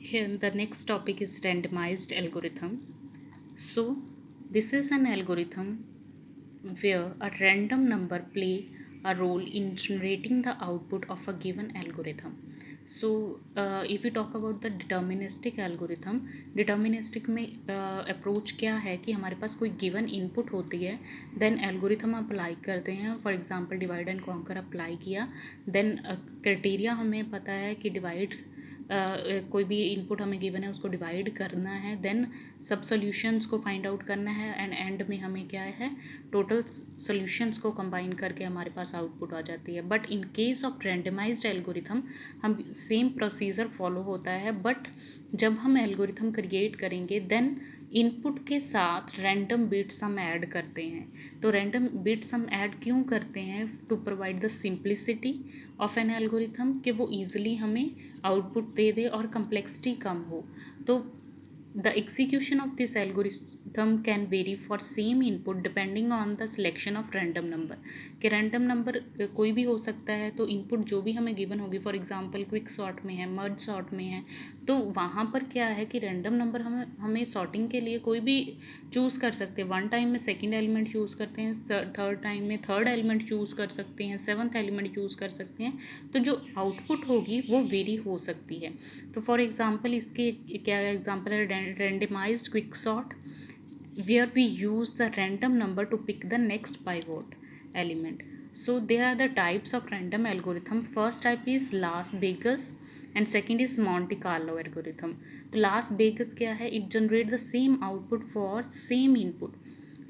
Here, the next topic is randomized algorithm. So, this is an algorithm where a random number play a role in generating the output of a given algorithm. So, if we talk about the deterministic algorithm, deterministic में approach क्या है कि हमारे पास कोई given input होती है, then algorithm apply करते हैं. For example divide and conquer apply किया, देन क्राइटेरिया हमें पता है कि डिवाइड कोई भी इनपुट हमें गिवन है उसको डिवाइड करना है, देन सब सोल्यूशंस को फाइंड आउट करना है, एंड एंड में हमें क्या है टोटल सोल्यूशंस को कंबाइन करके हमारे पास आउटपुट आ जाती है. But in case of randomized algorithm हम सेम प्रोसीजर फॉलो होता है, बट जब हम एल्गोरिथम क्रिएट करेंगे देन इनपुट के साथ रैंडम बिट्स हम ऐड करते हैं. तो रैंडम बिट्स हम ऐड क्यों करते हैं? To provide the simplicity of an algorithm, कि वो ईजिली हमें आउटपुट दे दे और कम्प्लेक्सिटी कम हो. तो the execution of this algorithm can very for same input depending on the selection of random number. कि रैंडम नंबर कोई भी हो सकता है, तो इनपुट जो भी हमें गिवन होगी, फॉर एग्जांपल क्विक सॉर्ट में है, मर्ज सॉर्ट में है, तो वहाँ पर क्या है कि रैंडम नंबर हमें सॉर्टिंग के लिए कोई भी चूज़ कर सकते हैं. वन टाइम में सेकेंड एलिमेंट चूज़ करते हैं, थर्ड टाइम में थर्ड एलिमेंट चूज़ कर सकते हैं, सेवन्थ एलिमेंट चूज़ कर सकते हैं. तो जो आउटपुट होगी वो वेरी हो सकती है. तो फॉर एग्जांपल इसके क्या एग्जांपल है? Randomized quick sort where we use the random number to pick the next pivot element. So there are the types of random algorithm. First type is Las Vegas and second is Monte Carlo algorithm. तो Las Vegas क्या है? It generate the same output for same input.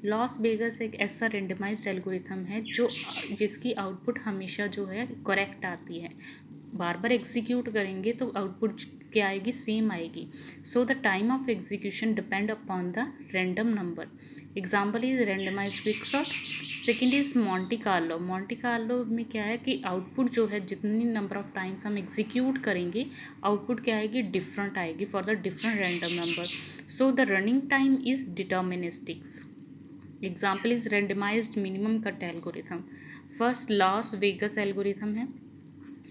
Las Vegas एक ऐसा randomised algorithm है जो जिसकी output हमेशा जो है करेक्ट आती है. बार बार एग्जीक्यूट करेंगे तो आउटपुट क्या आएगी? सेम आएगी. So the time of execution depend upon the random number. Example is randomize quicksort. Second is Monte Carlo. Monte Carlo में क्या है कि आउटपुट जो है जितनी नंबर ऑफ टाइम्स हम एग्जीक्यूट करेंगे आउटपुट क्या आएगी? डिफरेंट आएगी for the different random number. So the running time is deterministics. Example is randomized minimum cut algorithm. First Las Vegas algorithm है.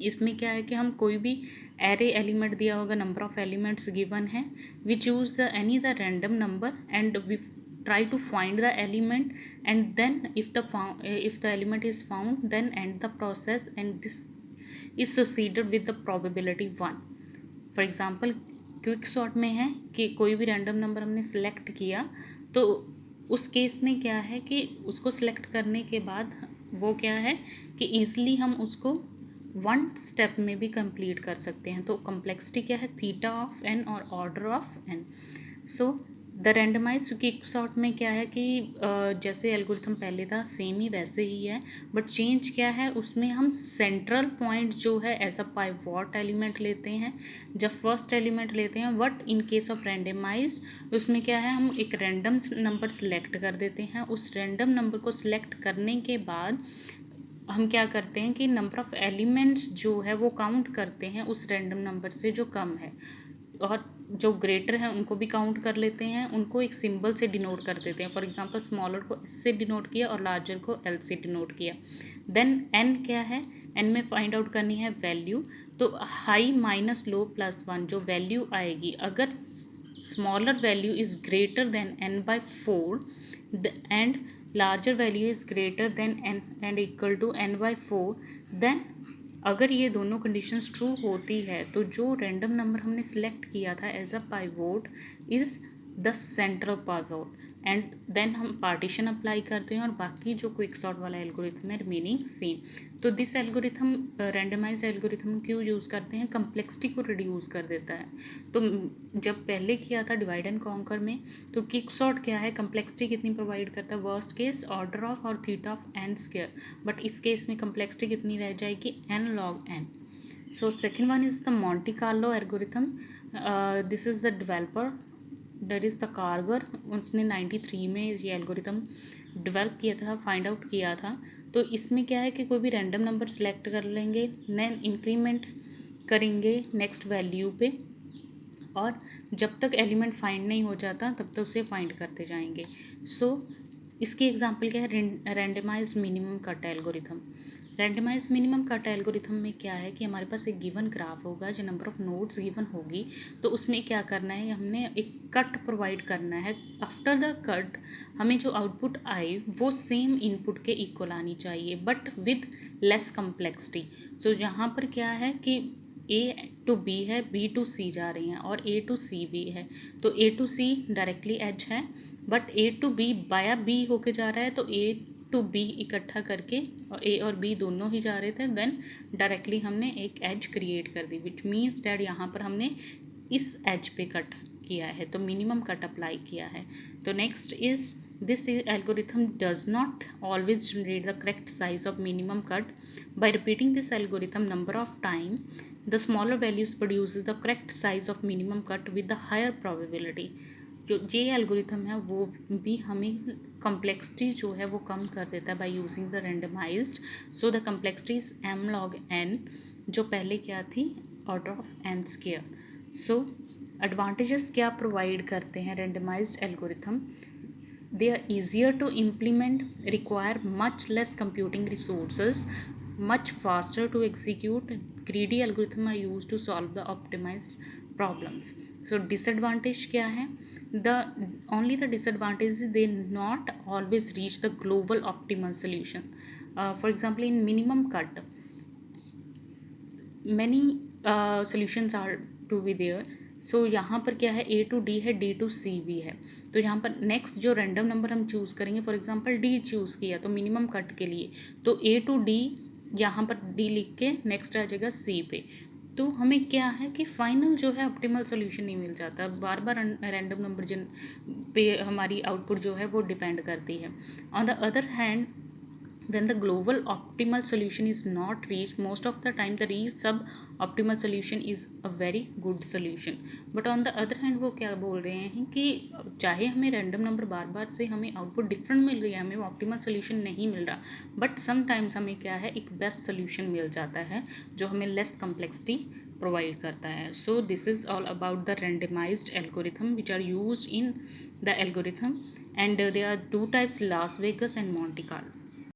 इसमें क्या है कि हम कोई भी एरे एलिमेंट दिया होगा, नंबर ऑफ एलिमेंट्स गिवन है, we choose the any the random number and we try to find the element, and then if the element is found then end the process, and this is associated with the probability 1. For example quick sort में है कि कोई भी random number हमने select किया, तो उस case में क्या है कि उसको सेलेक्ट करने के बाद वो क्या है कि ईज़िली हम उसको वन स्टेप में भी कंप्लीट कर सकते हैं. तो कम्प्लेक्सिटी क्या है? थीटा ऑफ एन और order of n. So the randomize quick sort में क्या है कि जैसे एल्गोरिथम पहले था सेम ही वैसे ही है, बट चेंज क्या है उसमें हम सेंट्रल पॉइंट जो है एज अ पाइवॉट एलिमेंट लेते हैं जब फर्स्ट एलिमेंट लेते हैं. But in case of randomise उसमें क्या है, हम एक रैंडम नंबर सेलेक्ट कर देते हैं. उस रैंडम नंबर को सिलेक्ट करने के बाद हम क्या करते हैं कि नंबर ऑफ़ एलिमेंट्स जो है वो काउंट करते हैं उस रैंडम नंबर से जो कम है, और जो ग्रेटर हैं उनको भी काउंट कर लेते हैं. उनको एक सिंबल से डिनोट कर देते हैं. फॉर एग्जांपल स्मॉलर को एस से डिनोट किया और लार्जर को एल से डिनोट किया. देन एन क्या है? एन में फाइंड आउट करनी है वैल्यू. तो हाई माइनस लो प्लस 1 जो वैल्यू आएगी, अगर smaller value is greater than n/4 and larger value is greater than n and equal to n/4, then अगर ये दोनों कंडीशंस ट्रू होती है तो जो रैंडम नंबर हमने सेलेक्ट किया था as a pivot is the central pivot, and then हम पार्टीशन अप्लाई करते हैं और बाकी जो क्विक सॉर्ट वाला एल्गोरिथम है रिमेनिंग सेम. तो दिस एल्गोरिथम रैंडमाइज्ड एल्गोरिथम क्यों यूज़ करते हैं? कम्प्लेक्सिटी को रिड्यूस कर देता है. तो जब पहले किया था डिवाइड एंड कॉन्कर में, तो क्विक सॉर्ट क्या है, कम्प्लेक्सिटी कितनी प्रोवाइड करता है? वर्स्ट केस ऑर्डर ऑफ और theta of N square. But इस केस में कम्प्लेक्सिटी कितनी रह जाएगी? N log N. So second one is the Monte Carlo algorithm. This is the developer, that is the Karger. उसने 93 में ये एल्गोरिथम डेवलप किया था, फाइंड आउट किया था. तो इसमें क्या है कि कोई भी रैंडम नंबर सेलेक्ट कर लेंगे, देन इंक्रीमेंट करेंगे नेक्स्ट वैल्यू पे, और जब तक एलिमेंट फाइंड नहीं हो जाता तब तक उसे फाइंड करते जाएंगे. सो इसकी एग्जांपल क्या है? Randomized minimum cut algorithm. Randomize minimum cut algorithm में क्या है कि हमारे पास एक गिवन ग्राफ होगा, जो नंबर ऑफ नोड्स गिवन होगी, तो उसमें क्या करना है, हमने एक कट प्रोवाइड करना है। आफ्टर द कट हमें जो आउटपुट आए वो सेम इनपुट के इक्वल आनी चाहिए, बट विद लेस कम्प्लेक्सिटी। सो यहाँ पर क्या है कि ए टू बी है, बी टू सी जा रही हैं, और ए टू सी भी है, तो ए टू सी डायरेक्टली एज है, बट ए टू बी बाया बी होके जा रहा है, तो ए टू बी इकट्ठा करके और ए और बी दोनों ही जा रहे थे, देन डायरेक्टली हमने एक एज क्रिएट कर दी, विच मीन्स डैट यहाँ पर हमने इस एज पे कट किया है, तो मिनिमम कट अप्लाई किया है। तो next is this algorithm does not always generate the correct size of minimum cut. By repeating this algorithm number of time the smaller values produces the correct size of minimum cut with the higher probability. जो ये algorithm है वो भी हमें complexity जो है वो कम कर देता है by using the randomized. So the complexity is m log n, जो पहले क्या थी, order of n square. So advantages क्या प्रोवाइड करते हैं randomized algorithm? they are easier to implement, require much less computing resources, much faster to execute. Greedy algorithm are used to solve the optimized problems. So disadvantage क्या है? The only the disadvantage is they not always reach the global optimal solution. For example, in minimum cut many solutions are to be there. सो यहाँ पर क्या है, ए to D है, D to सी भी है, तो यहाँ पर नेक्स्ट जो रैंडम नंबर हम चूज़ करेंगे, फॉर एग्जांपल डी चूज़ किया तो मिनिमम कट के लिए, तो ए टू डी यहाँ पर डी लिख के नेक्स्ट आ जाएगा सी पे, तो हमें क्या है कि फाइनल जो है ऑप्टिमल सोल्यूशन नहीं मिल जाता, बार बार रैंडम नंबर जिन पे हमारी आउटपुट जो है वो डिपेंड करती है। On the other hand when the global optimal solution is not reached, most of the time the reached sub optimal solution is a very good solution. but on the other hand वो क्या बोल रहे हैं कि चाहे हमें random number बार बार से हमें आउटपुट डिफरेंट मिल रही है, हमें ऑप्टिमल सोल्यूशन नहीं मिल रहा, बट समटाइम्स हमें क्या है, एक बेस्ट सोल्यूशन मिल जाता है जो हमें लेस कम्प्लेक्सिटी प्रोवाइड करता है। So this is all about the randomized algorithm which are used in the algorithm, and there are two types, Las Vegas and Monte Carlo.